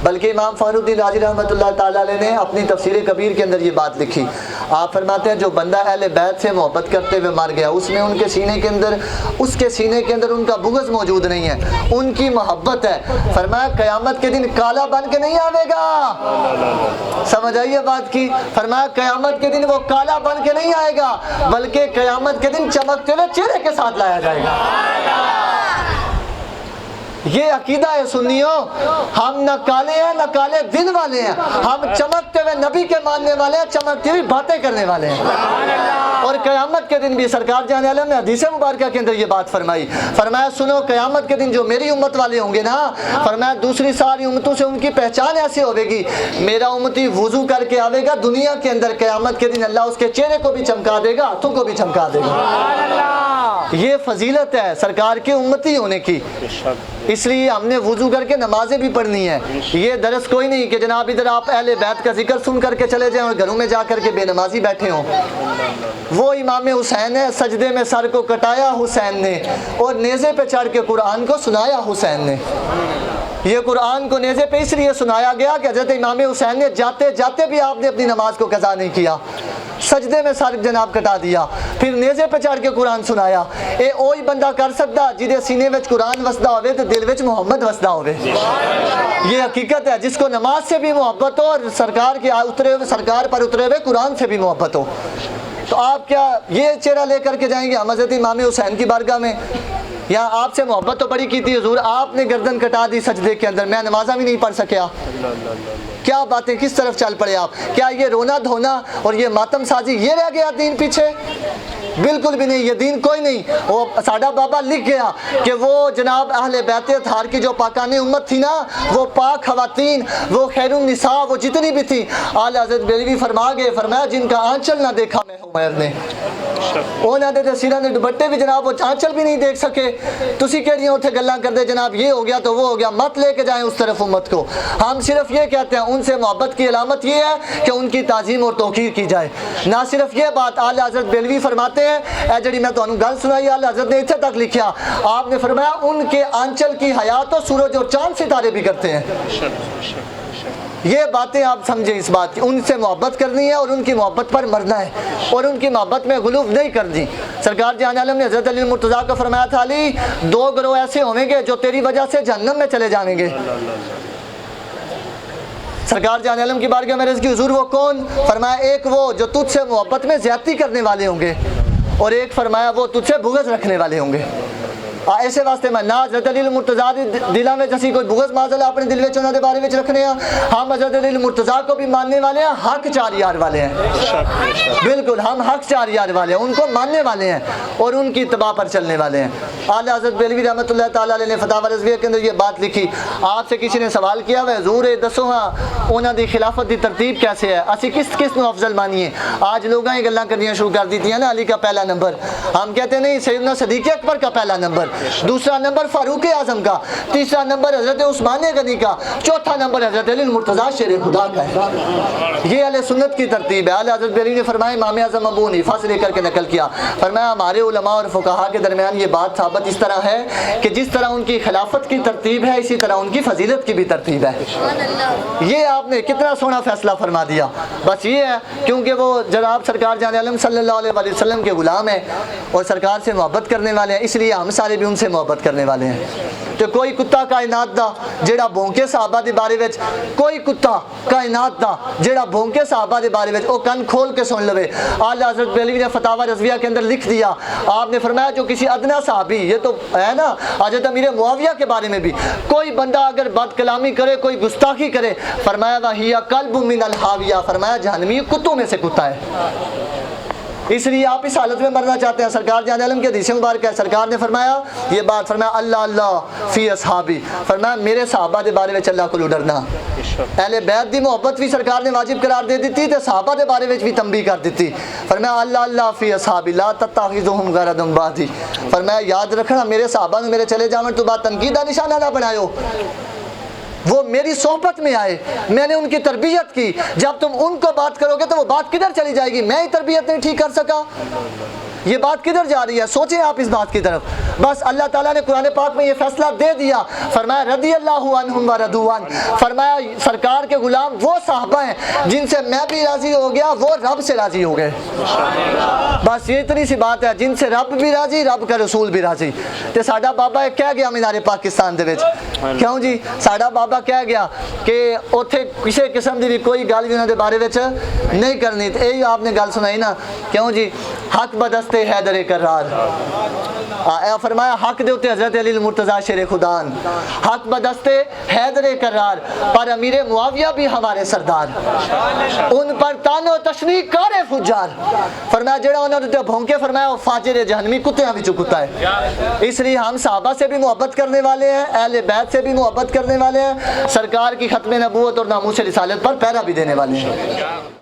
بلکہ امام فخرالدین رازی رحمۃ اللہ تعالیٰ علیہ نے اپنی تفسیر کبیر کے اندر یہ بات لکھی. آپ فرماتے ہیں جو بندہ اہل بیت سے محبت کرتے ہوئے مر گیا، اس میں ان کے سینے کے اندر ان کا بغض موجود نہیں ہے، ان کی محبت ہے. فرمایا قیامت کے دن کالا بن کے نہیں آئے گا. سمجھ آئیے بات کی. فرمایا قیامت کے دن وہ کالا بن کے نہیں آئے گا، بلکہ قیامت کے دن چمکتے ہوئے چہرے کے ساتھ لایا جائے گا. یہ عقیدہ ہے سنیوں. ہم نہ کالے ہیں نہ کالے دل والے ہیں، ہم چمکتے ہوئے نبی کے ماننے والے ہیں، چمکتی ہوئی باتیں کرنے والے ہیں. اور قیامت کے دن بھی سرکار جان عالم نے حدیث مبارکہ کے اندر یہ بات فرمائی. فرمایا سنو قیامت کے دن جو میری امت والے ہوں گے نا، فرمایا دوسری ساری امتوں سے ان کی پہچان ایسی ہوے گی، میرا امتی وضو کر کے آئے گا دنیا کے اندر، قیامت کے دن اللہ اس کے چہرے کو بھی چمکا دے گا، ہاتھوں کو بھی چمکا دے گا. یہ فضیلت ہے سرکار کے امتی ہونے کی. اس لیے ہم نے وضو کر کے نمازیں بھی پڑھنی ہے. یہ درس کوئی نہیں کہ جناب ادھر آپ اہل بیت کا ذکر سن کر کے چلے جائیں اور گھروں میں جا کر کے بے نمازی بیٹھے ہوں. وہ امام حسین ہے، سجدے میں سر کو کٹایا حسین نے، اور نیزے پہ چڑھ کے قرآن کو سنایا حسین نے. یہ قرآن کو نیزے پہ اس لیے سنایا گیا کہ حضرت امام حسین نے جاتے جاتے بھی آپ نے اپنی نماز کو قضا نہیں کیا، سجدے میں سر جناب کٹا دیا، پھر نیزے پہ چڑھ کے قرآن سنایا. اے اوہی بندہ کر سکتا جہدے سینے وچ قرآن وسدا ہوئے تے دل وچ محمد وسدا ہوئے. یہ حقیقت ہے. جس کو نماز سے بھی محبت ہو اور سرکار کے اترے ہوئے سرکار پر اترے ہوئے قرآن سے بھی محبت ہو، تو آپ کیا یہ چہرہ لے کر کے جائیں گے ہم حضرت امام حسین کی بارگاہ میں؟ یا آپ سے محبت تو بڑی کی تھی حضور، آپ نے گردن کٹا دی سجدے کے اندر، میں نمازہ بھی نہیں پڑھ سکیا. کیا باتیں، کس طرف چل پڑے آپ؟ کیا یہ رونا دھونا اور یہ ماتم سازی یہ رہ گیا دین پیچھے؟ بالکل بھی نہیں. یہ دین کوئی نہیں. وہ ساڈا بابا لکھ گیا کہ وہ جناب اہل بیت اطہار کی جو پاکان امت تھی نا، وہ پاک خواتین، وہ خیر النساء، وہ جتنی بھی تھی، اعلیٰ حضرت بریلوی فرما گئے، فرمایا جن کا آنچل نہ دیکھا میں عمر نے، انہوں نے سیرہ نے دوپٹے بھی جناب وہ آنچل بھی نہیں دیکھ سکے. تسی کہڑیاں اتنے گلاں کرتے جناب یہ ہو گیا تو وہ ہو گیا. مت لے کے جائیں اس طرف امت کو. ہم صرف یہ کہتے ہیں ان سے محبت کی علامت یہ ہے کہ ان کی تعظیم اور توقیر کی جائے. نہ صرف یہ بات، اعلیٰ حضرت بریلوی فرماتے ہیں، اے جڑی میں تمہیں گل سنائی اعلیٰ حضرت نے اتنے تک لکھیا، آپ نے فرمایا ان کے آنچل کی حیات تو سورج اور چاند ستارے بھی کرتے ہیں. یہ باتیں آپ سمجھیں اس بات کی. ان سے محبت کرنی ہے اور ان کی محبت پر مرنا ہے اور ان کی محبت میں غلو نہیں کرنی. سرکار جان عالم نے حضرت علی مرتضیٰ کو فرمایا تھا، علی دو گروہ ایسے ہوں گے جو تیری وجہ سے جہنم میں چلے جائیں گے. سرکار جان عالم کی بارگاہ میں عرض کی حضور وہ کون؟ فرمایا ایک وہ جو تجھ سے محبت میں زیادتی کرنے والے ہوں گے، اور ایک فرمایا وہ تجھ سے بغض رکھنے والے ہوں گے. ایسے واسطے میں نہ حضرت علی مرتضیٰ دلاں میں اسی کوئی بغض معذلہ اپنے دل میں انہوں دے بارے میں رکھنے ہیں. ہم حضرت علی مرتضیٰ کو بھی ماننے والے ہیں، حق چار یار والے ہیں. بالکل ہم حق چار یار والے ہیں، ان کو ماننے والے ہیں اور ان کی اتباع پر چلنے والے ہیں. اعلیٰ حضرت بریلوی رحمۃ اللہ تعالیٰ علیہ نے فتاوی رضویہ کے اندر یہ بات لکھی. آپ سے کسی نے سوال کیا ہے حضور دسو ہاں انہوں دی خلافت دی ترتیب کیسے ہے، اسی کس نو افضل مانیے؟ آج لوگاں یہ گلاں کرنی شروع کر دیتی ہیں نا، علی کا پہلا نمبر. ہم کہتے ہیں نہیں، سیدنا صدیق اکبر کا پہلا نمبر، دوسرا نمبر فاروق اعظم کا، تیسرا نمبر حضرت عثمان غنی کا، چوتھا نمبر حضرت علی مرتضیٰ شیر خدا کا ہے. یہ اہل سنت کی ترتیب ہے. اعلیٰ حضرت بریلوی نے فرمایا، امام اعظم ابو حنیفہ سے لے کر کے نقل کیا، فرمایا ہمارے علماء اور فقہا کے درمیان یہ بات ثابت اس طرح ہے کہ جس طرح ان کی خلافت کی ترتیب ہے اسی طرح ان کی فضیلت کی بھی ترتیب ہے. یہ آپ نے کتنا سونا فیصلہ فرما دیا. بس یہ ہے کیونکہ وہ جناب سرکار جان عالم صلی اللہ علیہ وسلم کے غلام ہیں اور سرکار سے محبت کرنے والے ہیں، اس لیے ہم سارے بھی ان سے محبت کرنے والے ہیں. تو کوئی کتا کائنات دا جیڑا بھونکے صحابہ دے بارے وچ، کوئی کتا کائنات دا جیڑا بھونکے صحابہ دے بارے وچ او کن کھول کے سن لوے. اعلیٰ حضرت بریلوی نے فتاوی رضویہ کے اندر لکھ دیا، آپ نے فرمایا جو کسی ادنا صحابی، یہ تو ہے نا حضرت امیر معاویہ کے بارے میں بھی، کوئی بندہ اگر بد کلامی کرے، کوئی گستاخی کرے، فرمایا وَهِيَ قَلْبٌ مِّنَ الْحَاوِيَةِ، فرمایا جہنمی کتوں میں سے کتا ہے. اس لیے آپ اس حالت میں مرنا چاہتے ہیں. سرکار جان عالم کے حدیث مبارک ہے، سرکار نے فرمایا یہ بات، فرمایا اللہ اللہ فی اصحابی، فرمایا میرے صحابہ دے بارے میں اللہ کو ڈرنا. اہل بیت دی محبت بھی سرکار نے واجب قرار دے دیتی تے صحابہ دے بارے میں بھی تنبیہ کر دیتی. فرمایا اللہ اللہ فی اصحابی لا تتخذوہم غرضا بعدی، فرمایا یاد رکھنا میرے صحابہ نے میرے چلے جاون تو بعد تنقید کا نشانہ نہ بنایو. وہ میری صحبت میں آئے، میں نے ان کی تربیت کی. جب تم ان کو بات کرو گے تو وہ بات کدھر چلی جائے گی؟ میں ہی تربیت نہیں ٹھیک کر سکا. یہ بات کدھر جا رہی ہے؟ سوچیں آپ اس بات کی طرف. بس اللہ تعالیٰ نے قرآن پاک میں یہ فیصلہ دے دیا, فرمایا رضی اللہ عنہم ورضوا عنہ, فرمایا سرکار کے غلام وہ صحابہ ہیں جن سے میں بھی راضی ہو گیا, وہ رب سے راضی ہو گئے. بس یہ اتنی سی بات ہے, جن سے رب بھی راضی, رب کا رسول بھی راضی. تے ساڈا بابا کہہ گیا مینار پاکستان دے وچ, کیوں جی ساڈا بابا کہہ گیا کہ اوتھے کسی قسم دی بھی کوئی گل بھی انہاں دے بارے وچ نہیں کرنی. تے یہی آپ نے گل سنائی نا, کیوں جی حق بدستے حیدر کرار, اے فرمایا حق دے اوتے حضرت علی المرتضیٰ شیر خدان, حق بدستے حیدر کرار, پر امیر معاویہ بھی ہمارے سردار, ان پر تان و تشنیع کارے فجار. فرمایا جڑا انہاں دے بھونکے, فرمایا وہ فاجر جہنمی کتےاں وچوں کتا ہے. اس لیے ہم صحابہ سے بھی محبت کرنے والے ہیں, اہل بیت سے بھی محبت کرنے والے ہیں, سرکار کی ختم نبوت اور ناموس رسالت پر پہرا بھی دینے والے ہیں.